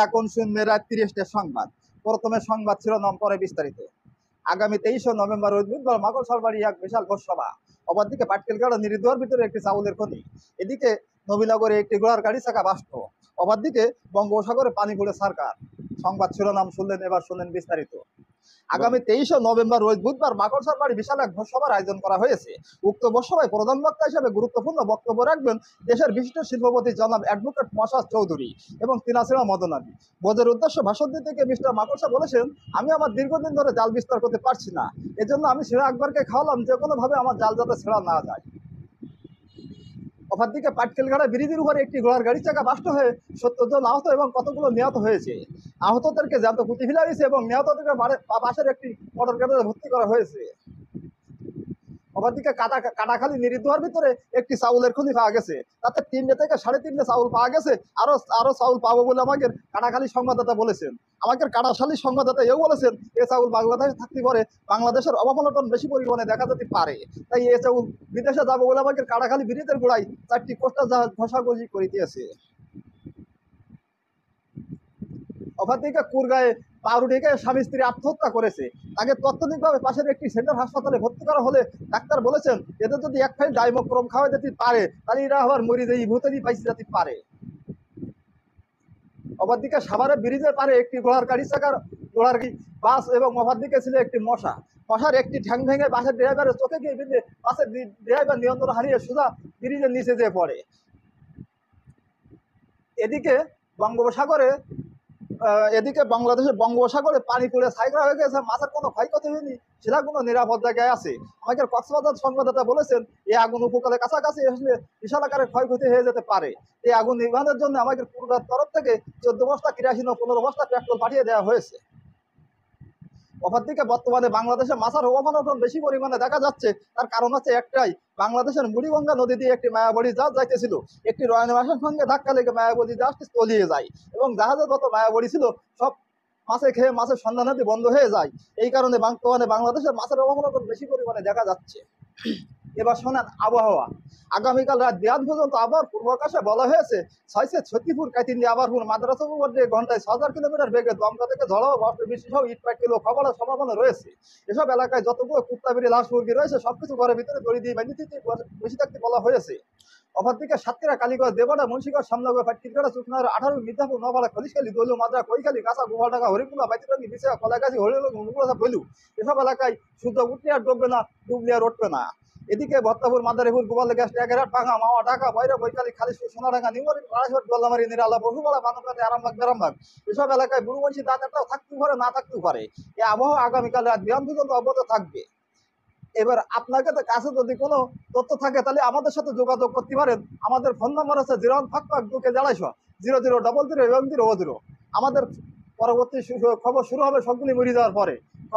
এখন শুনবে রাত ৩০টার সংবাদ। প্রথমে সংবাদ শিরোনাম, পরে বিস্তারিত। আগামী ২৩শে নভেম্বর রোজ বুধবার মাকড়সার এক বিশাল ভোজসভা। অপরদিকে পাটকেলগাড়া নিরীহ ভিতরে একটি চাউলের খনি। এদিকে নবীনগরে একটি ঘোড়ার গাড়ি চাকা বাস্ট। অপরদিকে বঙ্গোপসাগরে পানি পড়ে সরকার। সংবাদ শিরোনাম শুনলেন, এবার শুনলেন বিস্তারিত। আগামী ২৩শে নভেম্বর রোজ বুধবার মাকড়সার বিশাল এক ভোজসভার আয়োজন করা হয়েছে। উক্ত ভোজসভায় প্রধান বক্তা হিসেবে গুরুত্বপূর্ণ বক্তব্য রাখবেন দেশের বিশিষ্ট শিল্পপতি জনাব অ্যাডভোকেট মসাদ চৌধুরী এবং তিনাসিরা মদনানী। ভোজের উদ্দেশ্যে ভাষণ দিতে গিয়ে মিস্টার মাকড়সা বলেছেন, আমি আমার দীর্ঘদিন ধরে জাল বিস্তার করতে পারছি না, এজন্য আমি সেরা আকবরকে খাওয়ালাম যে কোনোভাবে আমার জাল যাতে ছেড়া না যায়। অপরদিকে পাটকেলগাড়া ব্রিজের উপরে একটি ঘোড়ার গাড়ি চাকা বাস্ট হয়ে ৭০ জন আহত এবং কতগুলো নিহত হয়েছে। আহতদেরকে জ্যান্ত পুঁতি ফেলা হয়েছে এবং নিহতদেরকে পাশের একটি মোটর গাড়িতে ভর্তি করা হয়েছে। অপরদিকে কাটাখালী নিরীহ ভিতরে একটি চাউলের খনি পাওয়া গেছে। তাতে ৩টে থেকে ৩.৫ চাউল পাওয়া গেছে। আরো চাউল পাবো বলে আমাদের কাটাখালী সংবাদদাতা বলেছেন। আমাদের কাটাখালী সংবাদদাতা এও বলেছেন, এ চাউল বাংলাদেশে থাকতে পারে, বাংলাদেশের অবমূল্যায়ন বেশি পরিমাণে দেখা যেতে পারে। তাই এ চাউল বিদেশে যাবো বলে আমাদের কাটাখালী ব্রিজের গোড়ায় ৪টি কোস্টার জাহাজ ঘষাঘষি করিতেছে। অপরদিকে কুরগাঁয়ে পাউরুটি খেয়ে স্বামী স্ত্রী আত্মহত্যা করেছে। তাকে তাৎক্ষণিকভাবে পাশের একটি সেন্টার হাসপাতালে ভর্তি করা হলে ডাক্তার বলেছেন, এদের যদি এক ফাইল ডাইমোক্রম খাওয়া যেতে পারে তাহলে এরা আবার মরি যেই ভূতেরই পাইছে যেতে পারে। অপরদিকে সাভারে ব্রিজের পারে একটি ঘোড়ার বাস এবং অপরদিকে ছিল একটি মশার একটি ঠ্যাং ভেঙে বাসের ড্রাইভারের চোখে গিয়ে বিঁধে বাসের ড্রাইভার নিয়ন্ত্রণ হারিয়ে সোজা ব্রিজের নিচে যেয়ে পড়ে। এদিকে বাংলাদেশের বঙ্গোপসাগরে পানি পড়ে ছাইকরা হয়ে গেছে, মাছের কোনো ক্ষয়ক্ষতি হয়নি, সেটা কোনো নিরাপদ জায়গায় আছে। আমাদের কক্সবাজার সংবাদদাতা বলেছেন, এই আগুন উপকূলের কাছাকাছি আসলে বিশাল আকারে ক্ষয়ক্ষতি হয়ে যেতে পারে। এই আগুন নির্মাণের জন্য আমাদের কুরগাঁর তরফ থেকে ১৪ বস্তা কেরোসিন ও ১৫ বস্তা পেট্রোল পাঠিয়ে দেওয়া হয়েছে। অপরদিকে বর্তমানে বাংলাদেশে মাছের অবমূল্যায়ন বেশি পরিমাণে দেখা যাচ্ছে। তার কারণ হচ্ছে একটাই, বাংলাদেশের বুড়িগঙ্গা নদী দিয়ে একটি মায়াবড়ি জাহাজ যাইতেছিল, একটি রয়নবাসের সঙ্গে ধাক্কা লেগে মায়াবড়ি জাহাজটি তলিয়ে যায় এবং জাহাজে যত মায়াবড়ি ছিল সব মাছে খেয়ে মাছের সন্ধানাদি বন্ধ হয়ে যায়। এই কারণে বর্তমানে বাংলাদেশের মাছের অবমূল্যায়ন বেশি পরিমাণে দেখা যাচ্ছে। এবার শোনেন আবহাওয়া। আগামীকাল রাত ২ পর্যন্ত আবহাওয়ার পূর্বাভাসে বলা হয়েছে, ৬ ছত্তিপুর কাতিন্দি আবারপুর মাদ্রাসা উপর দিয়ে ঘন্টায় ৬০০০ কিলোমিটার বেগে দমকা থেকে ঝড়ো বৃষ্টি সহ ইটপাট কিলো খবরের সম্ভাবনা রয়েছে। এসব এলাকায় যতগুলো কুত্তা বিড়ি লাশ মুরগি রয়েছে সবকিছু ঘরের ভিতরে দড়ি দিয়ে বেঁধে বেশি থাকতে বলা হয়েছে। অপরদিকে সাতক্ষীরা, কালীগঞ্জ, দেবনা, মুন্সিগঞ্জ, সামনগর, পাটকিরগাড়া, চুকনার, ১৮, মির্জাপুর, নওপাড়া, খলিশখালী, দৈলু, মাদ্রা, কৈখালী, কাঁচা, গোপালডাঙ্গা, হরিপুরা, বাইতিরঙ্গি, বিছায়া, কলাগাছি, হরিলং, মুগুড়া, বৈলু এসব এলাকায় শুদ্ধ উঠলে আর ডুববে না, ডুবলে আর উঠবে না। এদিকে ভত্তাপুর, মাদারীপুর, গোপালগঞ্জ, টেকেরহাট, পাঙ্গা, মাওয়া, ঢাকা, বৈরব, বৈকালী, খালিশপুর, সোনাডাঙ্গা, নিউমারী, রাজহাট, গোল্লামারী, নিরালা, বসুমালা, বানরঘাট, আরামবাগ, বেরামবাগ এসব এলাকায় বুড়ুবংশী দাঁতটাও থাকতেও পারে, না থাকতেও পারে। এই আবহাওয়া আগামীকাল রাত ২ পর্যন্ত অব্যাহত থাকবে। এবার আপনার কাছে যদি কোনো তথ্য থাকে তাহলে আমাদের সাথে যোগাযোগ করতে পারেন। আমাদের ফোন নাম্বার হচ্ছে 01552 00000 এবং 000। আমাদের পরবর্তী খবর শুরু হবে সবগুলি মরে যাওয়ার পরে।